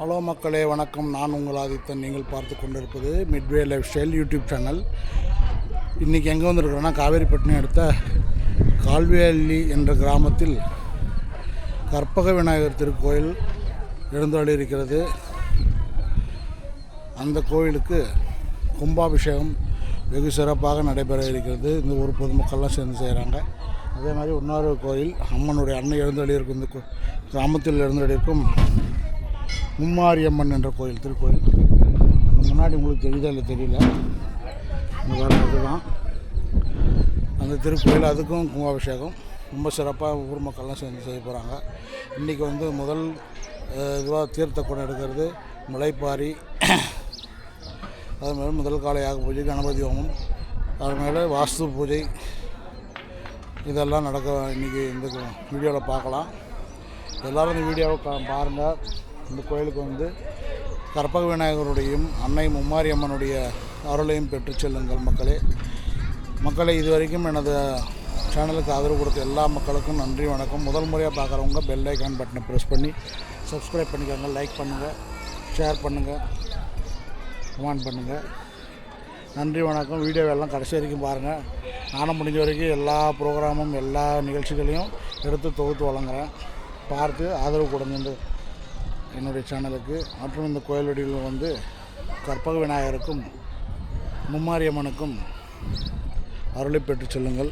Hello மக்களே, வணக்கம். நான் உங்கள் ஆதித்தன். நீங்கள் பார்த்து கொண்டிருப்பது Midway life style YouTube channel. இன்றைக்கி எங்கே வந்துருக்குறோன்னா, காவேரிப்பட்டினம் அடுத்த கால்வேலி என்ற கிராமத்தில் கற்பக விநாயகர் திருக்கோயில் எழுந்தருளி இருக்கிறது. அந்த கோயிலுக்கு கும்பாபிஷேகம் வெகு சிறப்பாக நடைபெற இருக்கிறது. இந்த ஊர் பொதுமக்கள்லாம் சேர்ந்து செய்கிறாங்க. அதே மாதிரி இன்னொரு கோயில், அம்மனுடைய அன்னை எழுந்தருளி இருக்கும் இந்த கிராமத்தில் எழுந்தருளி இருக்கும் மும்மாரியம்மன் என்ற கோயில் திருக்கோயில். அந்த முன்னாடி உங்களுக்கு தெரியுதா இல்லை தெரியல, அதுதான் அந்த திருக்கோயில். அதுக்கும் கும்பாபிஷேகம் ரொம்ப சிறப்பாக ஊர் மக்கள்லாம் சேர்ந்து செய்ய போகிறாங்க. இன்றைக்கி முதல் இதுவாக தீர்த்த குடம் எடுக்கிறது, முளைப்பாரி, அது மேலே முதல் கால யாக பூஜை, கணபதி ஹோமம், அது மேலே வாஸ்து பூஜை, இதெல்லாம் நடக்க இன்றைக்கி இந்த வீடியோவில் பார்க்கலாம். எல்லோரும் இந்த வீடியோவை பாருங்கள். இந்த கோயிலுக்கு கற்பக விநாயகருடையும் அன்னை மும்மாரியம்மனுடைய அருளையும் பெற்று செல்லுங்கள் மக்களே. இது வரைக்கும் எனது சேனலுக்கு ஆதரவு கொடுத்த எல்லா மக்களுக்கும் நன்றி, வணக்கம். முதல் முறையாக பார்க்குறவங்க பெல் ஐக்கான் பட்டனை ப்ரெஸ் பண்ணி சப்ஸ்கிரைப் பண்ணிக்கோங்க, லைக் பண்ணுங்கள், ஷேர் பண்ணுங்கள், கமெண்ட் பண்ணுங்கள். நன்றி, வணக்கம். வீடியோவெல்லாம் கடைசி வரைக்கும் பாருங்கள். நானும் முடிஞ்ச வரைக்கும் எல்லா ப்ரோக்ராமும் எல்லா நிகழ்ச்சிகளையும் எடுத்து தொகுத்து வழங்குகிறேன். பார்த்து ஆதரவு கொடுங்க என்னுடைய சேனலுக்கு. மற்றும் இந்த கோயிலடியில் கற்பக விநாயகருக்கும் மும்மாரியம்மனுக்கும் அருளை பெற்று செல்லுங்கள்.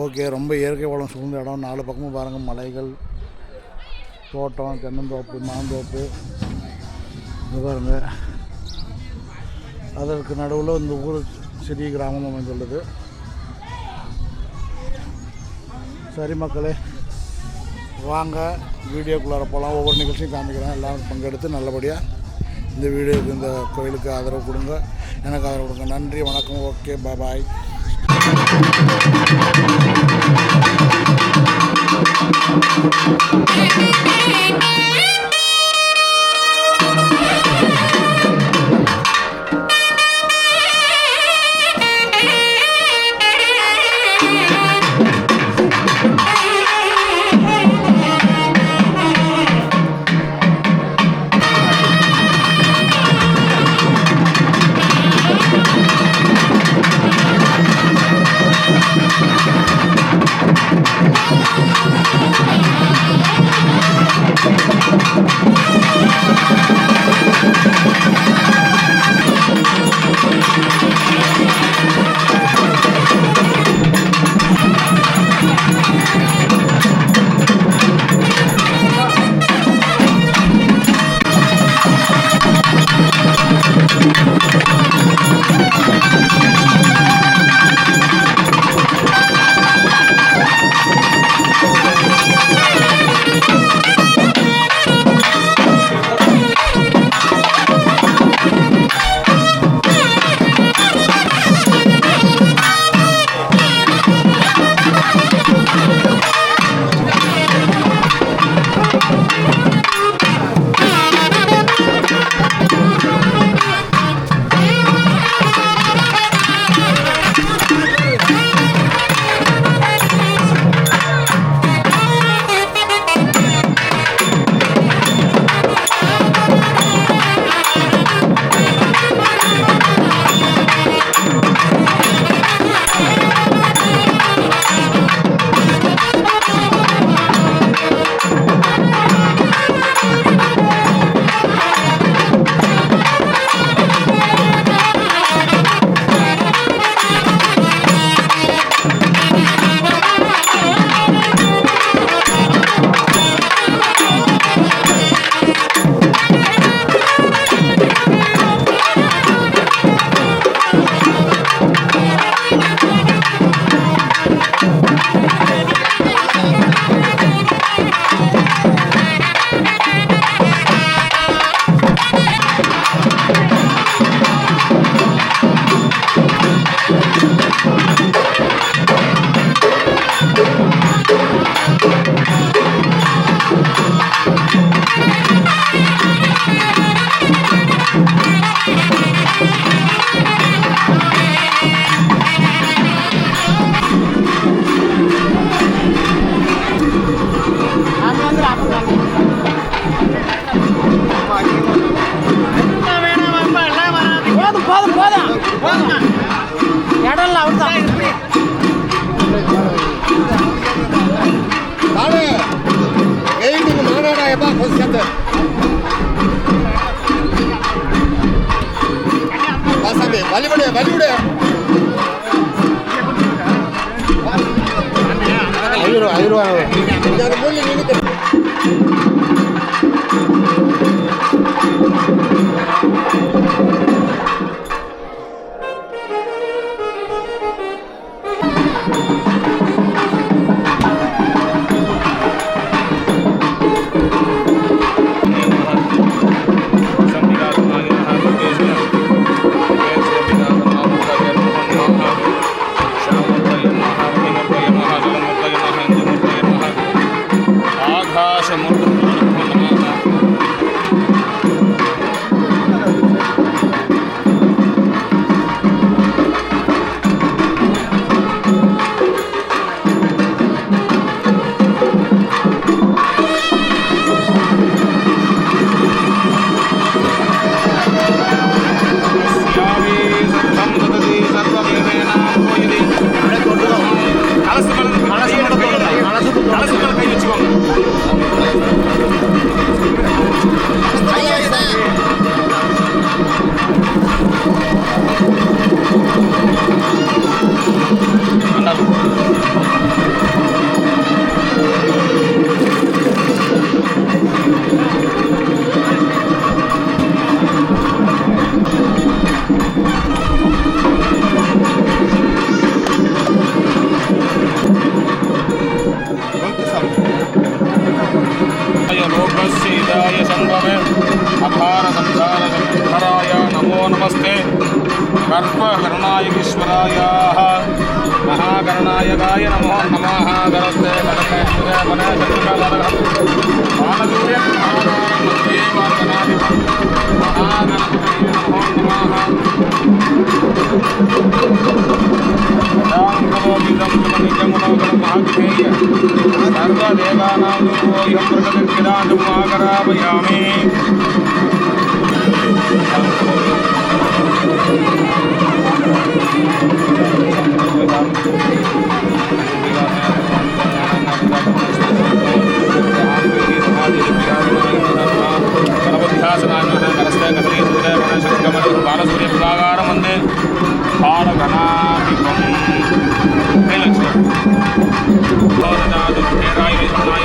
ஓகே. ரொம்ப இயற்கை வளம் சூழ்ந்த இடம். 4 பக்கமும் பாருங்கள், மலைகள், தோட்டம், தென்னந்தோப்பு, மாந்தோப்பு, இது பாருங்க. அதற்கு நடுவில் இந்த ஊர் சிறிய கிராமம் அமைந்துள்ளது. சரி மக்களே, வாங்க வீடியோக்குள்ளார போகலாம். ஒவ்வொரு நிகழ்ச்சியும் காமிக்கிறேன். எல்லோரும் பங்கெடுத்து நல்லபடியாக இந்த வீடியோக்கு, இந்த கோயிலுக்கு ஆதரவு கொடுங்க, எனக்கு ஆதரவு கொடுங்க. நன்றி, வணக்கம். ஓகே, பாய். வழிபடு வழிபடு ஐநூறுவா कर्पकरुणायकीश्वराय महागणनायकाय नमो नमः गरस्ते सर्वदेवानां प्रकटितमाकरापयामि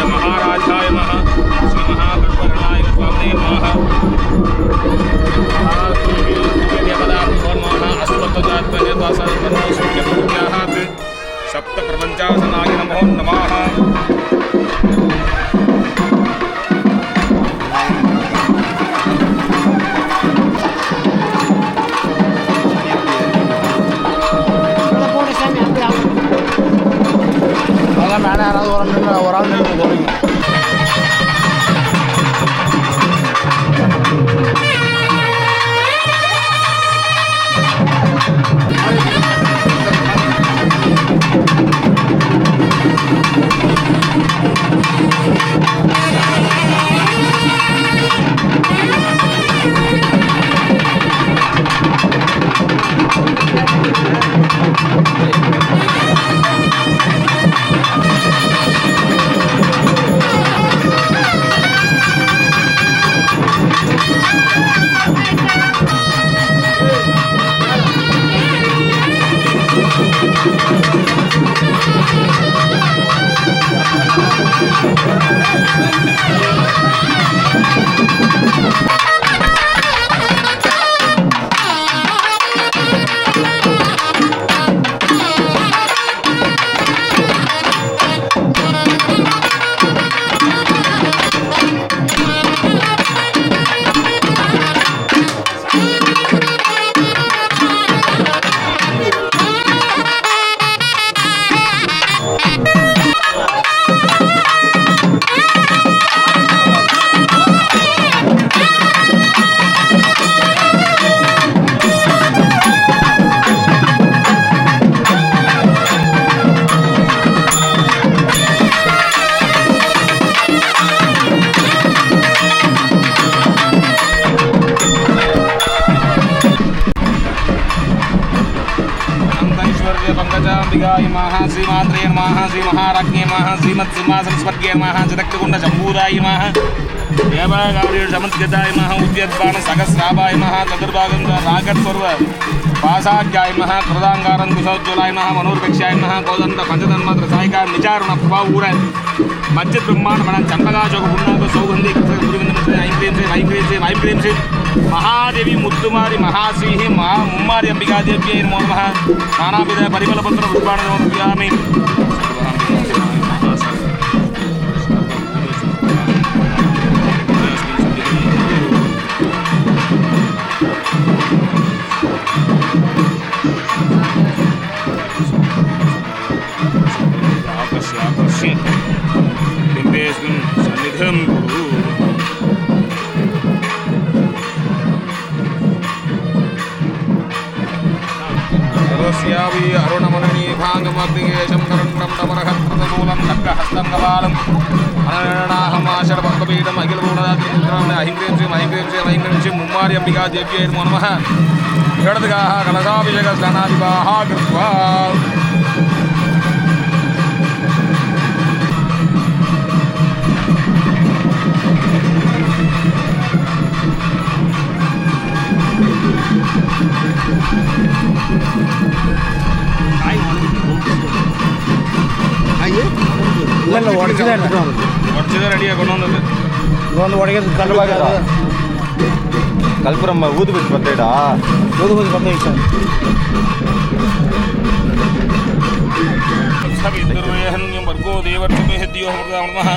महाराजाय नमः श्री महागणपतये स्वामी नमः सप्त प्रपंचासनाय नमो नमः மேலே யாராவது ஒரு ஆள் நின்று போகிறீங்க पंकजाम्बिकाय नमः श्रीमात्रे नमः श्री महाराज्ञे नमः श्रीमत्सिंहासनस्वर्गे नमः जगत्कुण्डशम्भूराय नमः देवगार्यसमन्विताय नमः उद्यद्बाण सहस्राभाय नमः चतुर्भागं रागत्पर्व पासाध्याय नमः कृदांगारं कुशोज्ज्वलाय नमः मनोर्भिक्षाय नमः कोदंड पंचतन्मात्र सायिका निचारण प्रभावूर मज्जिद ब्रह्मांड मनन चंपकाशोक पुण्णाक सौगंधि गुरुविंद वायुक्रीम से महादेवी मुत्तुमारी महाश्री मुम्मारी अंबिका देव्यै नमो नमः नानाविध परिमलपत्र पुष्पाणि समर्पयामि अरुणमणि भागमग्निशं करण्डं तमरहत्रमूलं लक्कहस्तं कपालं अननाहमाशरपद्मपीठम् अखिलपूर्णदात्रिपुत्रं अहिंक्रीं श्रीं मुम्मारी अंबिका देव्यै नमो नमः षड्दगाः कलशाभिषेकस्नानादिवाः कृत्वा இல்லை உடச்சதே எடுத்துகிட்டு உடச்சதே ரெடியாக கொண்டு வந்தது இது வந்து உடைக்கிறது கல்லுவாங்க கல்புரம் ஊதுபத்தி பத்தேடா ஊதுபத்தி பத்த வைச்சேன் वर्गो देवर्षमेहद्यो नमः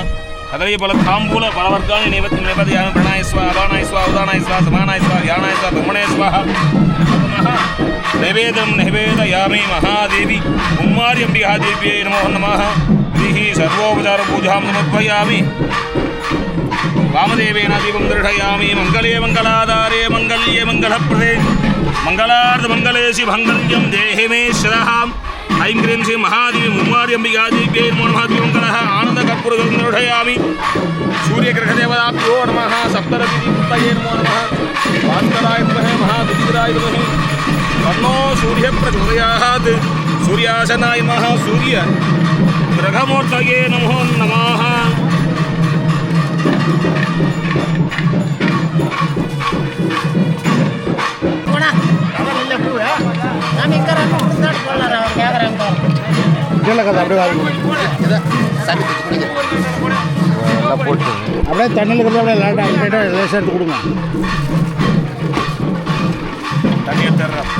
कदली बल तांबूल बलवर्गाणि नैवेद्यामि प्रणय स्वाहा अपानाय स्वाहा उदानाय स्वाहा समानाय स्वाहा ध्यानाय स्वाहा ब्रह्मणे स्वाहा नैवेद्यं नैवेदयामि महादेवी मुम्मारी अंबिका देव्यै नमो नमः दिहि सर्वोपचार पूजां समर्पयामि वामदेवेन दीपं दर्शयामि मंगले मंगलाधारे मंगल्ये मंगलप्रदे मंगलार्थ मंगलेशि मंगल्यं देहि मे शरः ऐं क्रीं श्री महादेवी मुम्मारी अंबिका देव्यै नमो नमः दिवंकरः आनंद कर्पूरं दर्शयामि सूर्यग्रहदेवताभ्यो नमः सप्तरतिदेवतायै नमो नमः भास्कराय नमः महाविद्राय नमः वर्णो सूर्यप्रचोदयात् सूर्यासनाय नमः सूर्य ग्रहमूर्तये नमो नमः இல்லை கதை அப்படியே போட்டு அப்படியே தண்ணியில் இருக்கிறத அப்படியே லேட்டாக லேசாக எடுத்து கொடுங்க தண்ணி தர்றேன்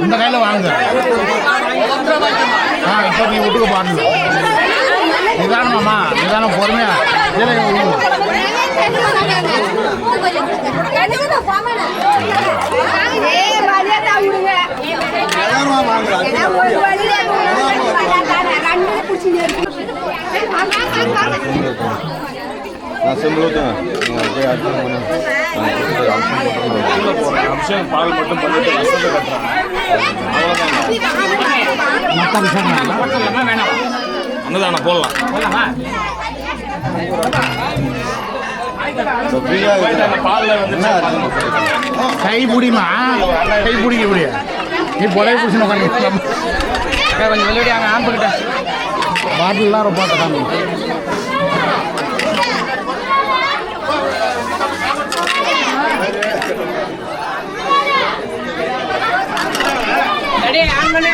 இந்த கையில் வாங்க இப்போ நீ விட்டுக்க பாருங்க நிதானமாம்மா நிதானம் பொறுமையா நான் சிம்பிள் அபிஷேகம் பால் மட்டும் பண்ணிட்டு வசதி கட்டுறாங்க அன்னதானம் போடலாம் பாலில் வந்து கை பிடிமா கை பிடிக்க முடியும் நீ பொலைய பிடிச்சி உட்காந்து கொஞ்சம் வெளியே அங்கே ஆம்பிக்கிட்ட பாட்டிலாம் ரொம்ப தக்காம ரெடி ஆன் பண்ணு.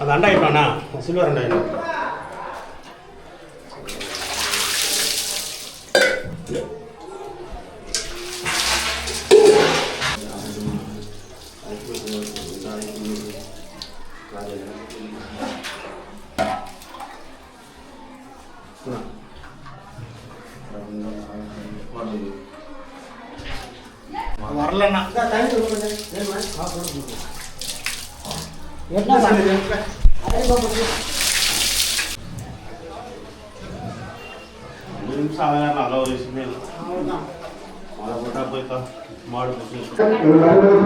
அது அண்டாயிட்டானா சில்வர் அண்டாயிரம் வரலண்ணா நிமிஷம் ஆகலாம் நல்ல ஒரு விஷயமே இல்லை மழை போட்டா போய்த்தா மாடு போட்டு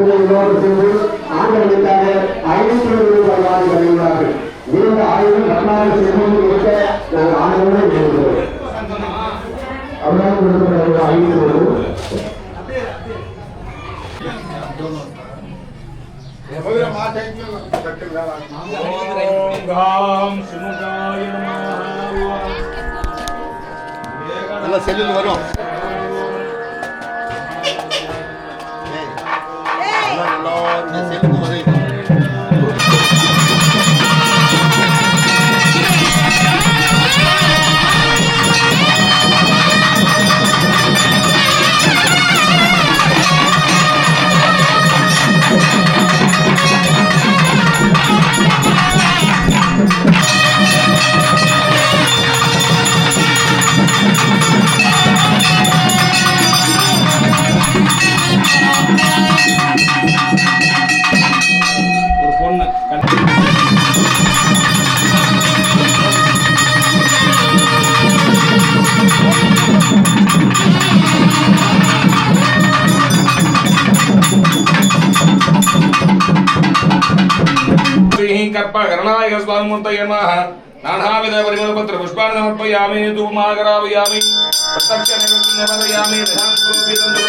எல்லாம் செல்லில் வரும் செல்லுக்கு வரும் कर्पकरणाय स्वामिमूर्तये नमः नानाविध परिमलपत्र पुष्पाणि समर्पयामि धूपमागरावयामि प्रत्यक्ष नैवेद्यं समर्पयामि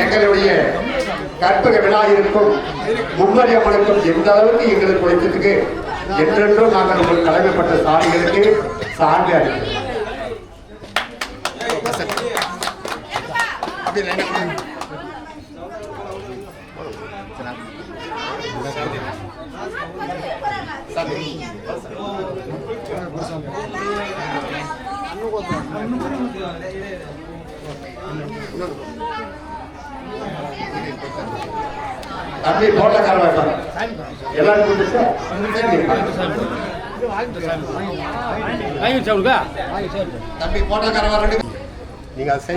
எங்களுடைய கற்பக விநாயகருக்கும் மும்மரி அம்மனுக்கும் எந்த அளவுக்கு எங்களுக்கு உழைத்ததுக்கு என்றென்றும் நாங்கள் உங்கள் தலைமைப்பட்ட சாதிகளுக்கு சார்ந்து அறிவிக்கிறோம். தம்பி போட்டக்காரர் எல்லாரும் தம்பி போட்டக்காரர் நீங்க காசை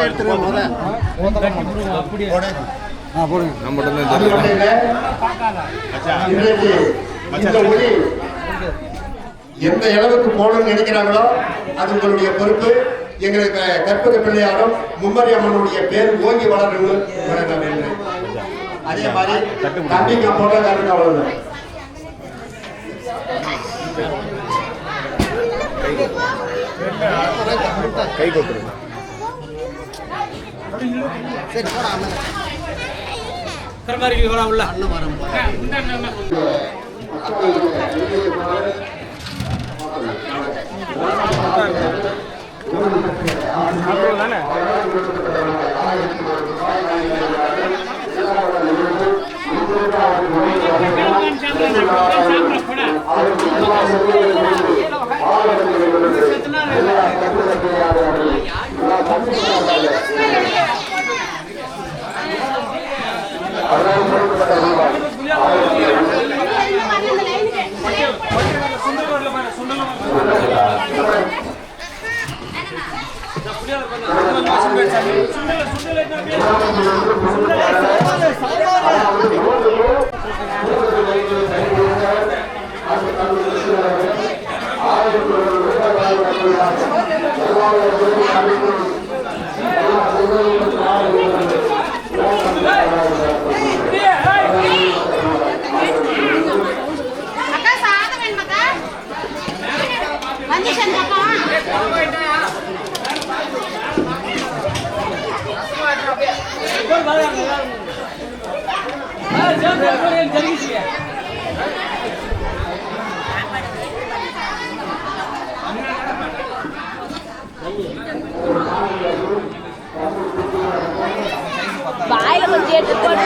எடுத்துருவோம். எந்த அளவுக்கு போகணும்னு நினைக்கிறாங்களோ அது உங்களுடைய பொறுப்பு. எங்களுக்கு கற்பக பிள்ளையாரும் மும்மரி அம்மனுடைய பேர் ஓங்கி வளரணும். அதே மாதிரி தம்பிக்கு போட்டக்காரருக்கு அவ்வளவுதான். கை கொடுத்துருங்க. சரி போடா உள்ள அண்ணன் வரும். வாயில கொஞ்சம் எடுத்து போடு.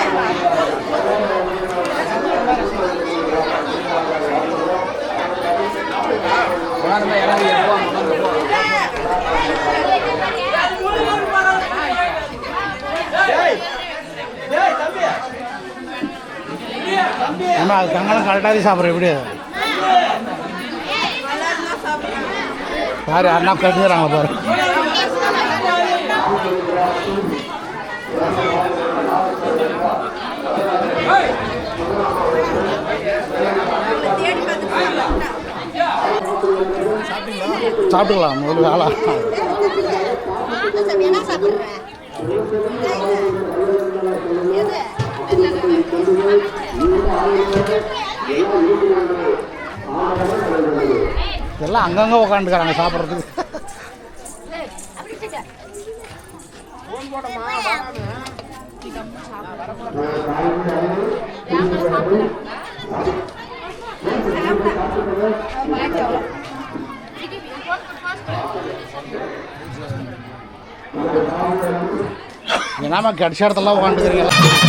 ஏமா அது கங்கெல்லாம் கரெக்டாக சாப்பிட்றேன். எப்படி பாரு அண்ணா கட்டுக்கிறாங்க பாரு. சாப்பிட்டுக்கலாம் முதல்ல வேலை. எல்லாம் அங்கங்கே உட்காந்துக்கிறாங்க சாப்பிட்றதுக்கு. என்னமா கடிச்ச இடத்துல உட்காந்துக்கிறீங்களா?